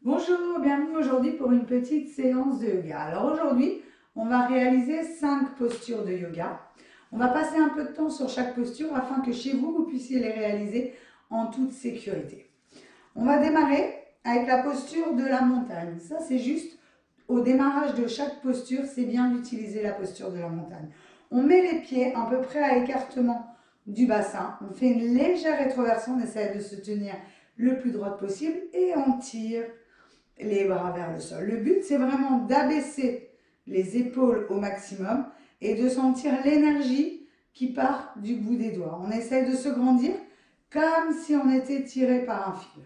Bonjour, bienvenue aujourd'hui pour une petite séance de yoga. Alors aujourd'hui, on va réaliser 5 postures de yoga. On va passer un peu de temps sur chaque posture afin que chez vous, vous puissiez les réaliser en toute sécurité. On va démarrer avec la posture de la montagne. Ça, c'est juste au démarrage de chaque posture, c'est bien d'utiliser la posture de la montagne. On met les pieds à peu près à écartement du bassin. On fait une légère rétroversion, on essaie de se tenir le plus droit possible et on tire les bras vers le sol. Le but, c'est vraiment d'abaisser les épaules au maximum et de sentir l'énergie qui part du bout des doigts. On essaye de se grandir comme si on était tiré par un fil.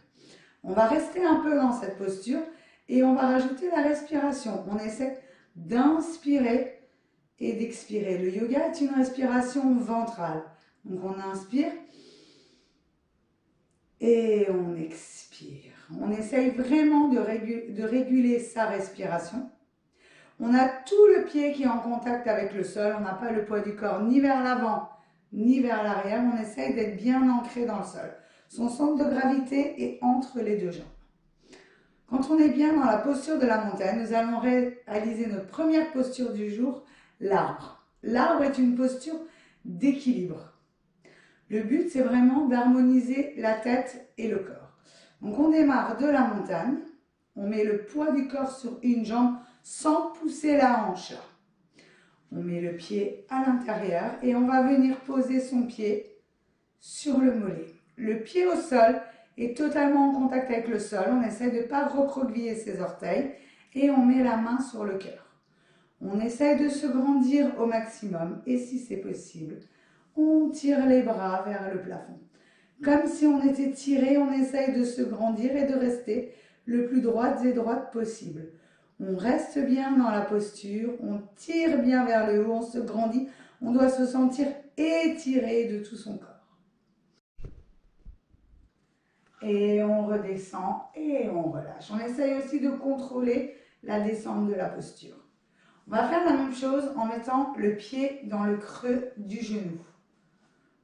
On va rester un peu dans cette posture et on va rajouter la respiration. On essaie d'inspirer et d'expirer. Le yoga est une respiration ventrale. Donc on inspire et on expire. On essaye vraiment de réguler sa respiration. On a tout le pied qui est en contact avec le sol. On n'a pas le poids du corps ni vers l'avant ni vers l'arrière. On essaye d'être bien ancré dans le sol. Son centre de gravité est entre les deux jambes. Quand on est bien dans la posture de la montagne, nous allons réaliser notre première posture du jour, l'arbre. L'arbre est une posture d'équilibre. Le but, c'est vraiment d'harmoniser la tête et le corps. Donc, on démarre de la montagne. On met le poids du corps sur une jambe sans pousser la hanche. On met le pied à l'intérieur et on va venir poser son pied sur le mollet. Le pied au sol est totalement en contact avec le sol. On essaie de ne pas recroqueviller ses orteils et on met la main sur le cœur. On essaie de se grandir au maximum et si c'est possible, on tire les bras vers le plafond. Comme si on était tiré, on essaye de se grandir et de rester le plus droite et droite possible. On reste bien dans la posture, on tire bien vers le haut, on se grandit. On doit se sentir étiré de tout son corps. Et on redescend et on relâche. On essaye aussi de contrôler la descente de la posture. On va faire la même chose en mettant le pied dans le creux du genou.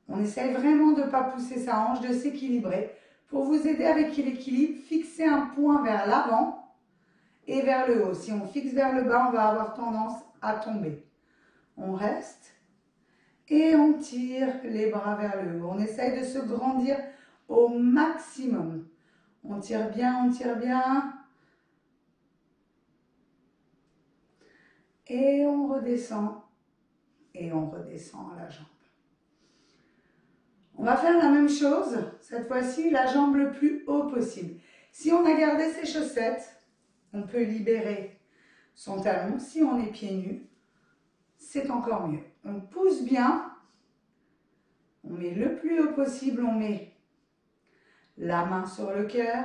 On essaye vraiment de ne pas pousser sa hanche, de s'équilibrer. Pour vous aider avec l'équilibre, fixez un point vers l'avant et vers le haut. Si on fixe vers le bas, on va avoir tendance à tomber. On reste et on tire les bras vers le haut. On essaye de se grandir au maximum. On tire bien, on tire bien. Et on redescend à la jambe. On va faire la même chose, cette fois-ci, la jambe le plus haut possible. Si on a gardé ses chaussettes, on peut libérer son talon. Si on est pieds nus, c'est encore mieux. On pousse bien, on met le plus haut possible, on met la main sur le cœur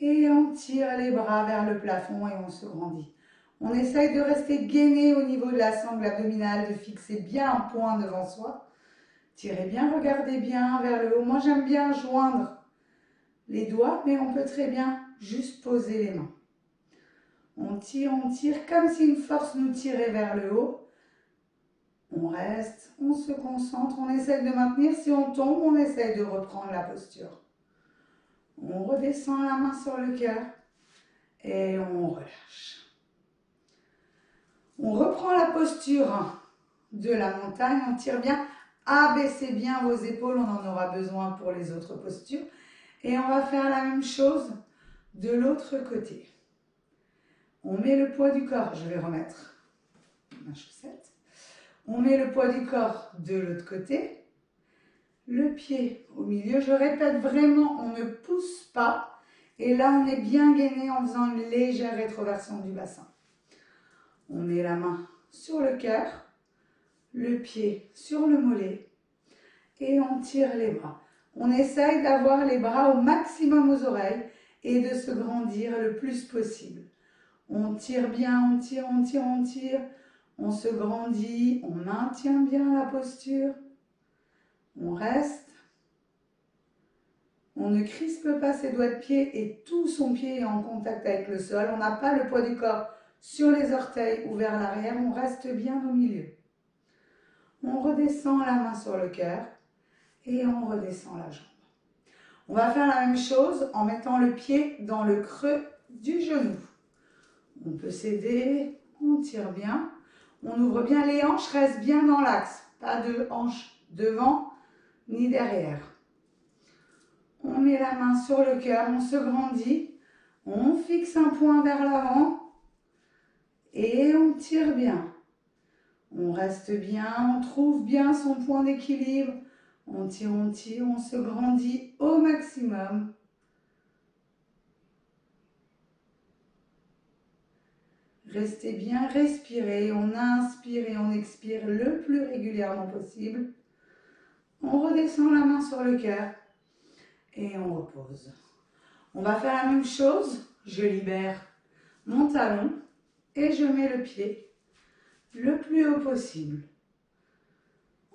et on tire les bras vers le plafond et on se grandit. On essaye de rester gainé au niveau de la sangle abdominale, de fixer bien un point devant soi. Tirez bien, regardez bien vers le haut. Moi, j'aime bien joindre les doigts, mais on peut très bien juste poser les mains. On tire comme si une force nous tirait vers le haut. On reste, on se concentre, on essaie de maintenir. Si on tombe, on essaie de reprendre la posture. On redescend la main sur le cœur et on relâche. On reprend la posture de la montagne, on tire bien. Abaissez bien vos épaules, on en aura besoin pour les autres postures. Et on va faire la même chose de l'autre côté. On met le poids du corps, je vais remettre ma chaussette. On met le poids du corps de l'autre côté. Le pied au milieu, je répète vraiment, on ne pousse pas. Et là, on est bien gainé en faisant une légère rétroversion du bassin. On met la main sur le cœur. Le pied sur le mollet et on tire les bras. On essaye d'avoir les bras au maximum aux oreilles et de se grandir le plus possible. On tire bien, on tire, on tire, on tire. On se grandit, on maintient bien la posture. On reste. On ne crispe pas ses doigts de pied et tout son pied est en contact avec le sol. On n'a pas le poids du corps sur les orteils ou vers l'arrière. On reste bien au milieu. On redescend la main sur le cœur et on redescend la jambe. On va faire la même chose en mettant le pied dans le creux du genou. On peut s'aider, on tire bien. On ouvre bien les hanches, reste bien dans l'axe. Pas de hanches devant ni derrière. On met la main sur le cœur, on se grandit. On fixe un point vers l'avant. Et on tire bien. On reste bien, on trouve bien son point d'équilibre. On tire, on se grandit au maximum. Restez bien, respirez. On inspire et on expire le plus régulièrement possible. On redescend la main sur le cœur et on repose. On va faire la même chose. Je libère mon talon et je mets le pied le plus haut possible.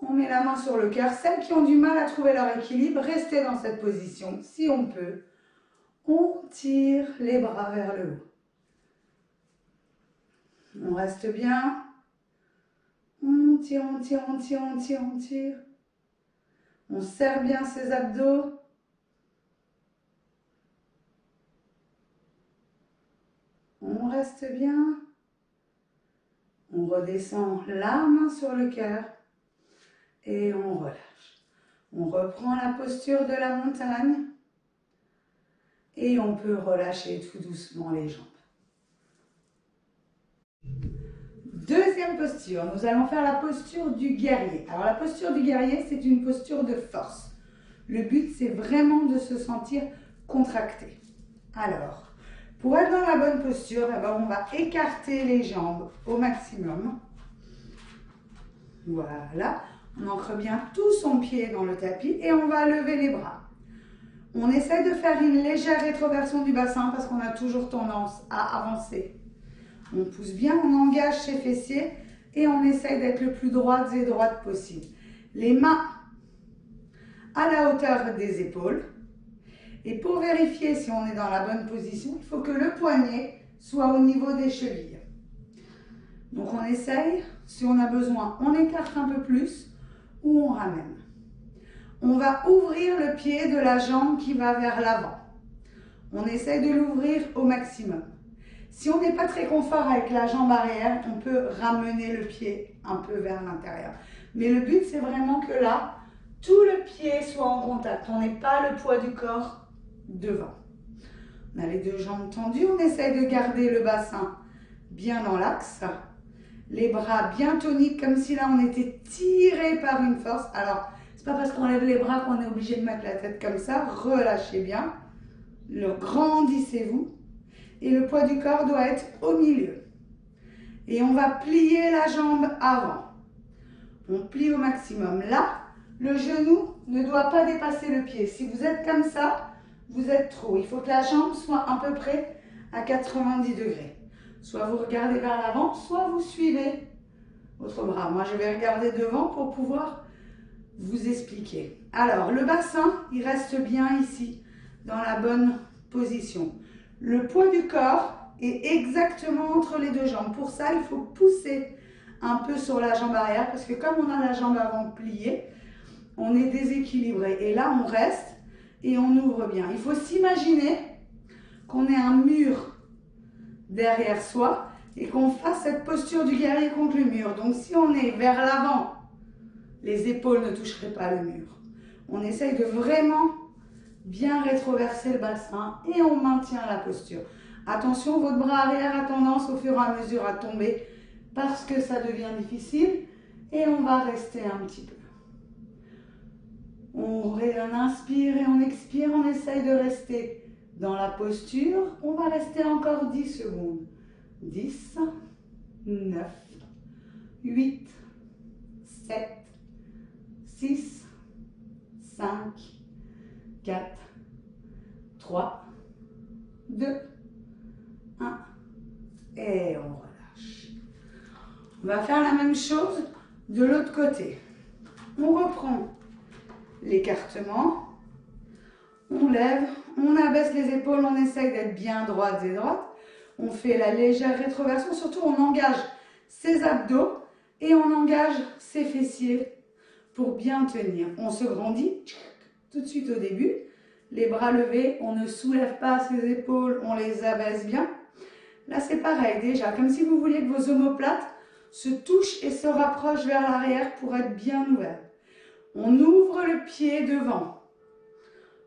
On met la main sur le cœur. Celles qui ont du mal à trouver leur équilibre, restez dans cette position si on peut. On tire les bras vers le haut. On reste bien. On tire, on tire, on tire, on tire, on tire. On serre bien ses abdos. On reste bien. On redescend la main sur le cœur et on relâche. On reprend la posture de la montagne et on peut relâcher tout doucement les jambes. Deuxième posture, nous allons faire la posture du guerrier. Alors la posture du guerrier, c'est une posture de force. Le but, c'est vraiment de se sentir contracté. Alors, pour être dans la bonne posture, on va écarter les jambes au maximum. Voilà, on ancre bien tout son pied dans le tapis et on va lever les bras. On essaie de faire une légère rétroversion du bassin parce qu'on a toujours tendance à avancer. On pousse bien, on engage ses fessiers et on essaye d'être le plus droite et droite possible. Les mains à la hauteur des épaules. Et pour vérifier si on est dans la bonne position, il faut que le poignet soit au niveau des chevilles. Donc on essaye, si on a besoin, on écarte un peu plus ou on ramène. On va ouvrir le pied de la jambe qui va vers l'avant. On essaye de l'ouvrir au maximum. Si on n'est pas très confort avec la jambe arrière, on peut ramener le pied un peu vers l'intérieur. Mais le but, c'est vraiment que là, tout le pied soit en contact. On n'ait pas le poids du corps devant. On a les deux jambes tendues. On essaye de garder le bassin bien dans l'axe. Les bras bien toniques, comme si là, on était tiré par une force. Alors, c'est pas parce qu'on lève les bras qu'on est obligé de mettre la tête comme ça. Relâchez bien. Grandissez-vous. Et le poids du corps doit être au milieu. Et on va plier la jambe avant. On plie au maximum. Là, le genou ne doit pas dépasser le pied. Si vous êtes comme ça, vous êtes trop. Il faut que la jambe soit à peu près à 90 degrés. Soit vous regardez vers l'avant, soit vous suivez votre bras. Moi, je vais regarder devant pour pouvoir vous expliquer. Alors, le bassin, il reste bien ici, dans la bonne position. Le poids du corps est exactement entre les deux jambes. Pour ça, il faut pousser un peu sur la jambe arrière parce que comme on a la jambe avant pliée, on est déséquilibré. Et là, on reste et on ouvre bien. Il faut s'imaginer qu'on ait un mur derrière soi et qu'on fasse cette posture du guerrier contre le mur. Donc, si on est vers l'avant, les épaules ne toucheraient pas le mur. On essaye de vraiment bien rétroverser le bassin et on maintient la posture. Attention, votre bras arrière a tendance au fur et à mesure à tomber parce que ça devient difficile et on va rester un petit peu. On inspire et on expire, on essaye de rester dans la posture. On va rester encore 10 secondes. 10, 9, 8, 7, 6, 5, 4, 3, 2, 1 et on relâche. On va faire la même chose de l'autre côté. On reprend l'écartement, on lève, on abaisse les épaules, on essaye d'être bien droite et droite. On fait la légère rétroversion, surtout on engage ses abdos et on engage ses fessiers pour bien tenir. On se grandit tout de suite au début Les bras levés, on ne soulève pas ses épaules, on les abaisse bien. Là, c'est pareil, déjà, comme si vous vouliez que vos omoplates se touchent et se rapprochent vers l'arrière pour être bien ouverts. On ouvre le pied devant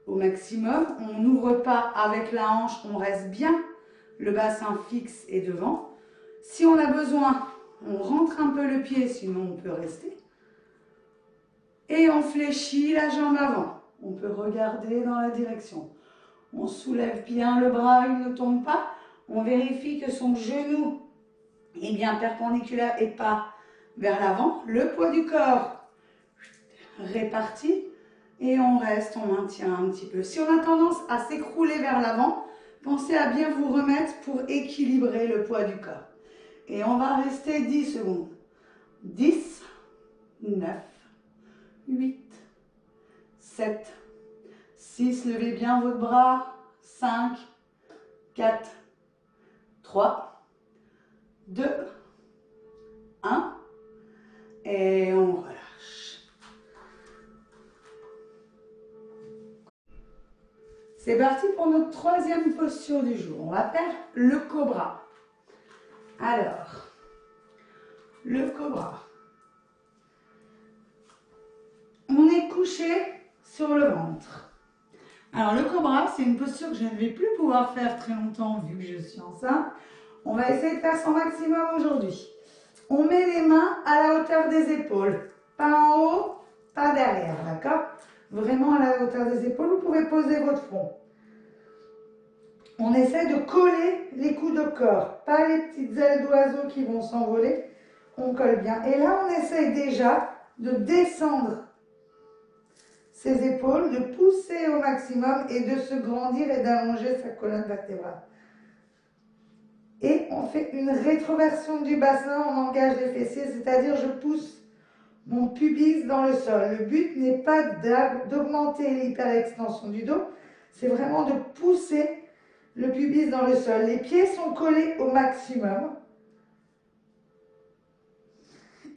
au maximum. On n'ouvre pas avec la hanche, on reste bien. Le bassin fixe et devant. Si on a besoin, on rentre un peu le pied, sinon on peut rester. Et on fléchit la jambe avant. On peut regarder dans la direction. On soulève bien le bras, il ne tombe pas. On vérifie que son genou est bien perpendiculaire et pas vers l'avant. Le poids du corps réparti. Et on reste, on maintient un petit peu. Si on a tendance à s'écrouler vers l'avant, pensez à bien vous remettre pour équilibrer le poids du corps. Et on va rester 10 secondes. 10, 9, 8, 7, 6, levez bien votre bras, 5, 4, 3, 2, 1, et on relâche. C'est parti pour notre troisième posture du jour. On va faire le cobra. Alors, le cobra. On est couché sur le ventre. Alors, le cobra, c'est une posture que je ne vais plus pouvoir faire très longtemps vu que je suis enceinte. On va essayer de faire son maximum aujourd'hui. On met les mains à la hauteur des épaules. Pas en haut, pas derrière, d'accord? Vraiment à la hauteur des épaules, vous pouvez poser votre front. On essaie de coller les coudes au corps, pas les petites ailes d'oiseau qui vont s'envoler. On colle bien. Et là, on essaie déjà de descendre ses épaules, de pousser au maximum et de se grandir et d'allonger sa colonne vertébrale. Et on fait une rétroversion du bassin, on engage les fessiers, c'est-à-dire je pousse mon pubis dans le sol. Le but n'est pas d'augmenter l'hyperextension du dos, c'est vraiment de pousser le pubis dans le sol. Les pieds sont collés au maximum.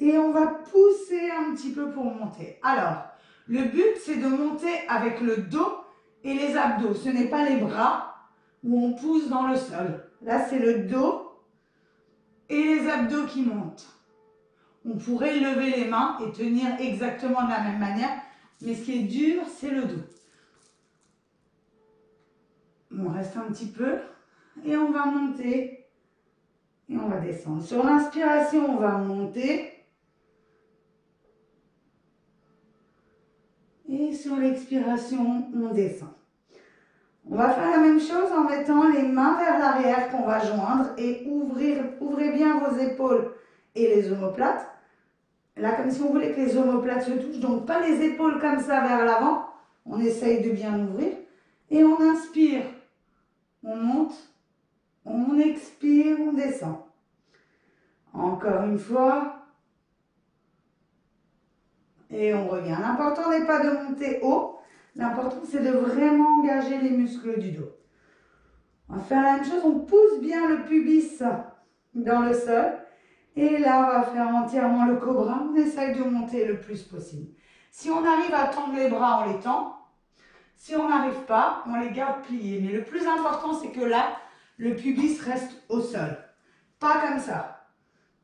Et on va pousser un petit peu pour monter. Alors, le but, c'est de monter avec le dos et les abdos. Ce n'est pas les bras où on pousse dans le sol. Là, c'est le dos et les abdos qui montent. On pourrait lever les mains et tenir exactement de la même manière, mais ce qui est dur, c'est le dos. On reste un petit peu et on va monter et on va descendre. Sur l'inspiration, on va monter et sur l'expiration, on descend. On va faire la même chose en mettant les mains vers l'arrière qu'on va joindre et ouvrez bien vos épaules et les omoplates. Là, comme si on voulait que les omoplates se touchent, donc pas les épaules comme ça vers l'avant. On essaye de bien ouvrir et on inspire. On monte, on expire, on descend. Encore une fois. Et on revient. L'important n'est pas de monter haut. L'important, c'est de vraiment engager les muscles du dos. On va faire la même chose. On pousse bien le pubis dans le sol. Et là, on va faire entièrement le cobra. On essaye de monter le plus possible. Si on arrive à tendre les bras, on les tend. Si on n'arrive pas, on les garde pliés. Mais le plus important, c'est que là, le pubis reste au sol. Pas comme ça.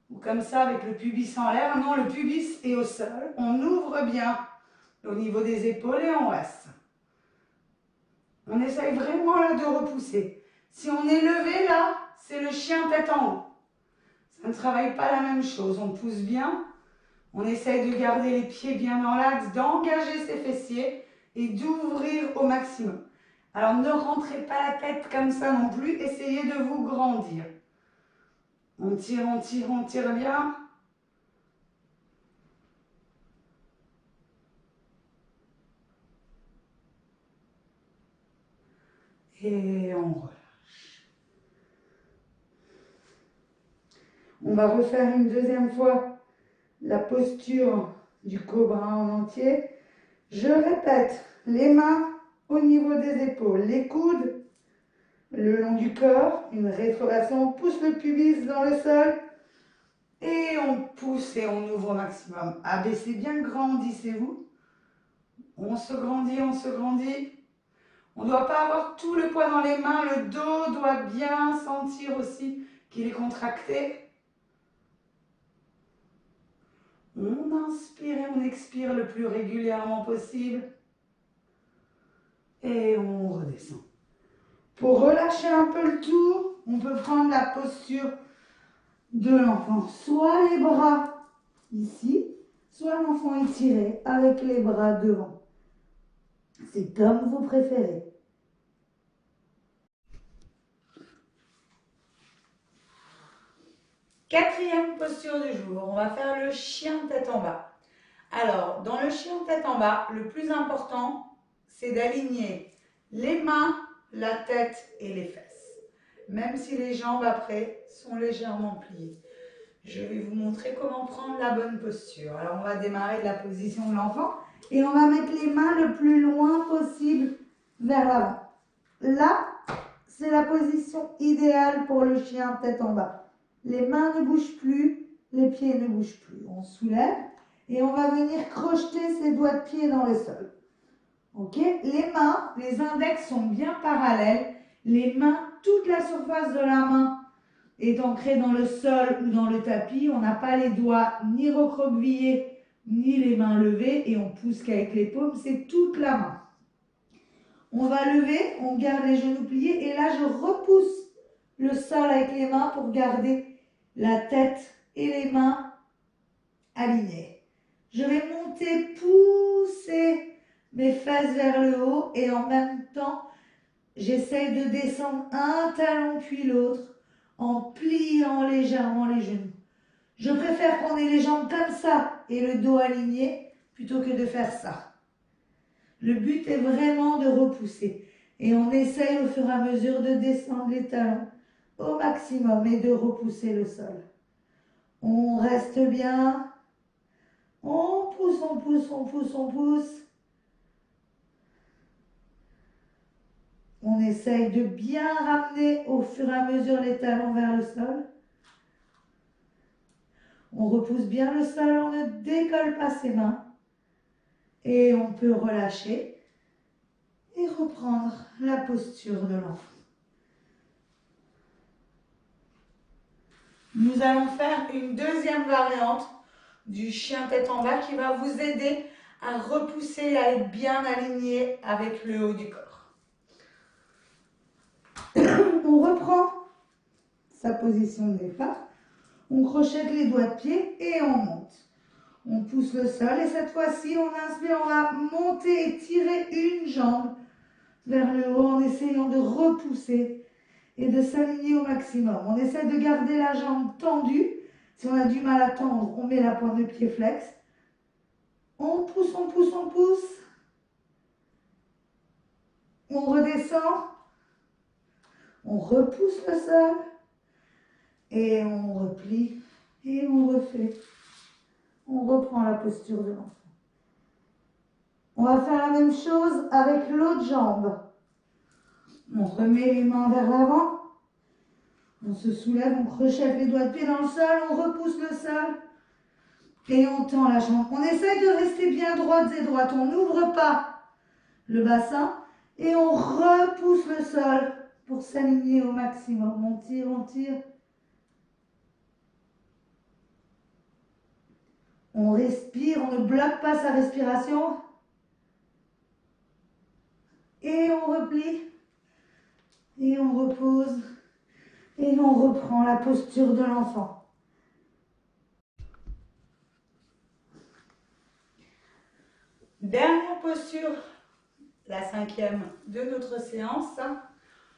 Ou comme ça avec le pubis en l'air. Non, le pubis est au sol. On ouvre bien au niveau des épaules et on reste. On essaye vraiment là de repousser. Si on est levé là, c'est le chien tête en haut. Ça ne travaille pas la même chose. On pousse bien. On essaye de garder les pieds bien dans l'axe, d'engager ses fessiers et d'ouvrir au maximum. Alors ne rentrez pas la tête comme ça non plus. Essayez de vous grandir. On tire, on tire, on tire bien. Et on relâche. On va refaire une deuxième fois la posture du cobra en entier. Je répète, les mains au niveau des épaules, les coudes le long du corps, une rétroversion, on pousse le pubis dans le sol et on pousse et on ouvre au maximum. Abaissez bien, grandissez-vous. On se grandit, on se grandit. On ne doit pas avoir tout le poids dans les mains, le dos doit bien sentir aussi qu'il est contracté. On inspire et on expire le plus régulièrement possible. Et on redescend. Pour relâcher un peu le tout, on peut prendre la posture de l'enfant. Soit les bras ici, soit l'enfant étiré avec les bras devant. C'est comme vous préférez. Quatrième posture du jour, on va faire le chien tête en bas. Alors, dans le chien tête en bas, le plus important, c'est d'aligner les mains, la tête et les fesses. Même si les jambes après sont légèrement pliées. Je vais vous montrer comment prendre la bonne posture. Alors, on va démarrer de la position de l'enfant et on va mettre les mains le plus loin possible vers l'avant. Là, c'est la position idéale pour le chien tête en bas. Les mains ne bougent plus, les pieds ne bougent plus. On soulève et on va venir crocheter ses doigts de pied dans le sol. Ok? Les mains, les index sont bien parallèles. Les mains, toute la surface de la main est ancrée dans le sol ou dans le tapis. On n'a pas les doigts ni recroquevillés, ni les mains levées et on pousse qu'avec les paumes, c'est toute la main. On va lever, on garde les genoux pliés et là je repousse le sol avec les mains pour garder la tête et les mains alignées. Je vais monter, pousser mes fesses vers le haut et en même temps, j'essaye de descendre un talon puis l'autre en pliant légèrement les genoux. Je préfère qu'on ait les jambes comme ça et le dos aligné plutôt que de faire ça. Le but est vraiment de repousser et on essaye au fur et à mesure de descendre les talons au maximum et de repousser le sol. On reste bien. On pousse, on pousse, on pousse, on pousse. On essaye de bien ramener au fur et à mesure les talons vers le sol. On repousse bien le sol, on ne décolle pas ses mains. Et on peut relâcher et reprendre la posture de l'enfant. Nous allons faire une deuxième variante du chien tête en bas qui va vous aider à repousser et à être bien aligné avec le haut du corps. On reprend sa position de départ. On crochette les doigts de pied et on monte. On pousse le sol et cette fois-ci, on inspire, on va monter et tirer une jambe vers le haut en essayant de repousser et de s'aligner au maximum. On essaie de garder la jambe tendue. Si on a du mal à tendre, on met la pointe de pied flex. On pousse, on pousse, on pousse. On redescend. On repousse le sol. Et on replie. Et on refait. On reprend la posture de l'enfant. On va faire la même chose avec l'autre jambe. On remet les mains vers l'avant. On se soulève, on crochette les doigts de pied dans le sol, on repousse le sol et on tend la jambe. On essaye de rester bien droite et droite. On n'ouvre pas le bassin et on repousse le sol pour s'aligner au maximum. On tire, on tire. On respire, on ne bloque pas sa respiration. Et on replie. Et on repose. Et on reprend la posture de l'enfant. Dernière posture, la cinquième de notre séance,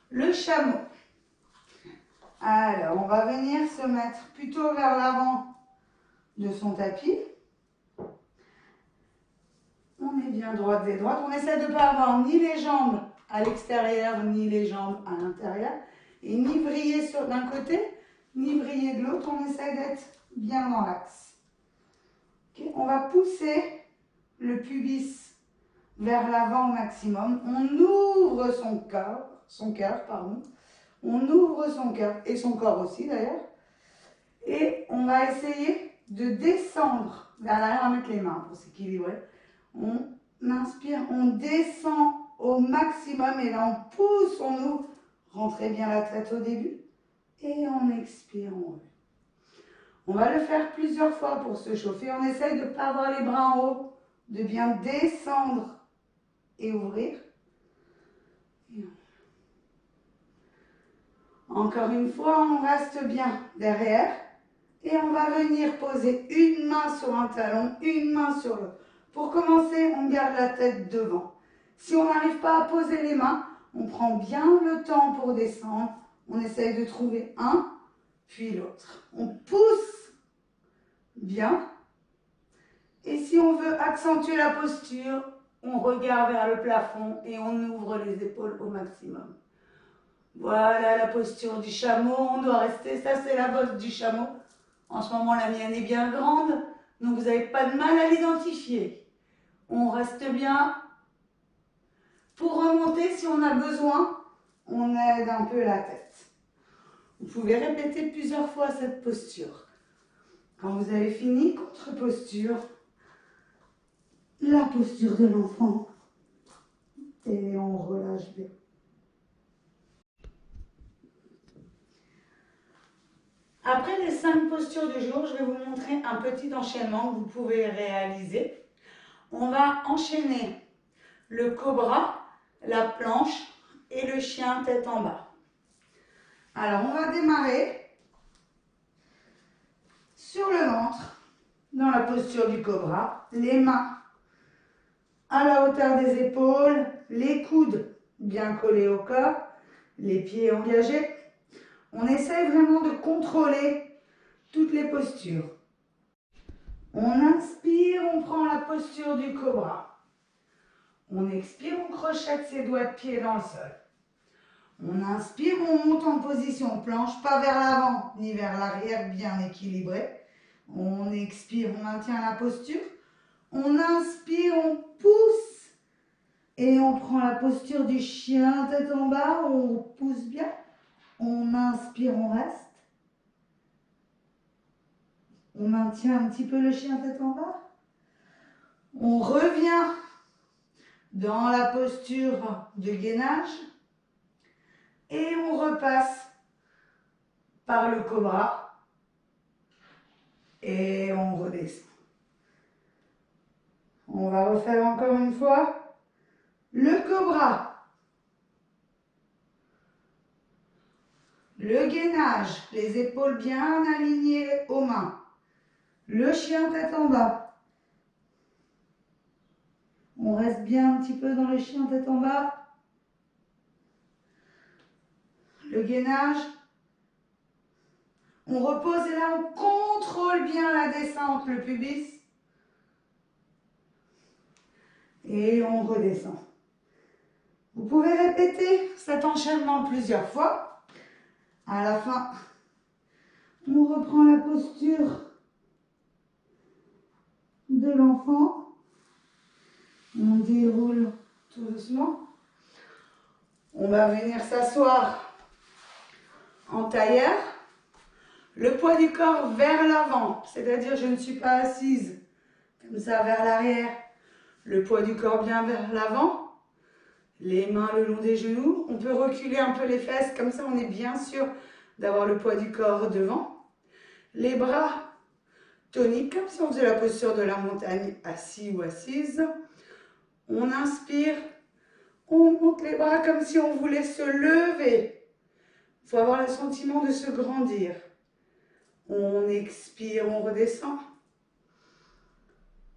le chameau. Alors, on va venir se mettre plutôt vers l'avant de son tapis. On est bien droite et droite. On essaie de ne pas avoir ni les jambes à l'extérieur, ni les jambes à l'intérieur. Et ni vriller d'un côté, ni vriller de l'autre. On essaie d'être bien dans l'axe. Okay. On va pousser le pubis vers l'avant au maximum. On ouvre son cœur. On ouvre son cœur et son corps aussi d'ailleurs. Et on va essayer de descendre vers l'arrière avec les mains pour s'équilibrer. On inspire, on descend au maximum. Et là, on pousse, on ouvre. Rentrez bien la tête au début. Et on expire, on ouvre. On va le faire plusieurs fois pour se chauffer. On essaye de ne pas avoir les bras en haut, de bien descendre et ouvrir. Et encore une fois, on reste bien derrière. Et on va venir poser une main sur un talon, une main sur l'autre. Pour commencer, on garde la tête devant. Si on n'arrive pas à poser les mains, on prend bien le temps pour descendre. On essaye de trouver un, puis l'autre. On pousse bien. Et si on veut accentuer la posture, on regarde vers le plafond et on ouvre les épaules au maximum. Voilà la posture du chameau. On doit rester, ça c'est la bosse du chameau. En ce moment, la mienne est bien grande, donc vous n'avez pas de mal à l'identifier. On reste bien. Pour remonter, si on a besoin, on aide un peu la tête. Vous pouvez répéter plusieurs fois cette posture. Quand vous avez fini, contre-posture, la posture de l'enfant. Et on relâche bien. Après les 5 postures du jour, je vais vous montrer un petit enchaînement que vous pouvez réaliser. On va enchaîner le cobra, la planche et le chien tête en bas. Alors, on va démarrer sur le ventre, dans la posture du cobra, les mains à la hauteur des épaules, les coudes bien collés au corps, les pieds engagés. On essaye vraiment de contrôler toutes les postures. On inspire, on prend la posture du cobra. On expire, on crochette ses doigts de pied dans le sol. On inspire, on monte en position planche, pas vers l'avant ni vers l'arrière, bien équilibré. On expire, on maintient la posture. On inspire, on pousse et on prend la posture du chien tête en bas, on pousse bien. On inspire, on reste. On maintient un petit peu le chien tête en bas. On revient dans la posture de gainage. Et on repasse par le cobra. Et on redescend. On va refaire encore une fois. Le cobra. Le gainage, les épaules bien alignées aux mains. Le chien tête en bas. On reste bien un petit peu dans le chien tête en bas. Le gainage. On repose et là on contrôle bien la descente, le pubis. Et on redescend. Vous pouvez répéter cet enchaînement plusieurs fois. À la fin, on reprend la posture de l'enfant. On déroule tout doucement. On va venir s'asseoir en tailleur. Le poids du corps vers l'avant, c'est-à-dire je ne suis pas assise comme ça vers l'arrière. Le poids du corps bien vers l'avant. Les mains le long des genoux. On peut reculer un peu les fesses, comme ça on est bien sûr d'avoir le poids du corps devant. Les bras toniques, comme si on faisait la posture de la montagne, assis ou assise. On inspire, on monte les bras comme si on voulait se lever. Il faut avoir le sentiment de se grandir. On expire, on redescend.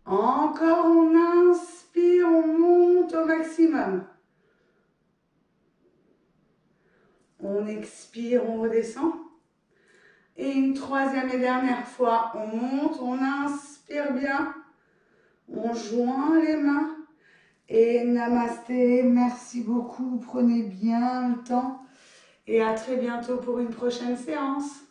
Encore, on inspire, on monte au maximum. On expire, on redescend. Et une troisième et dernière fois, on monte, on inspire bien. On joint les mains. Et namasté, merci beaucoup. Prenez bien le temps. Et à très bientôt pour une prochaine séance.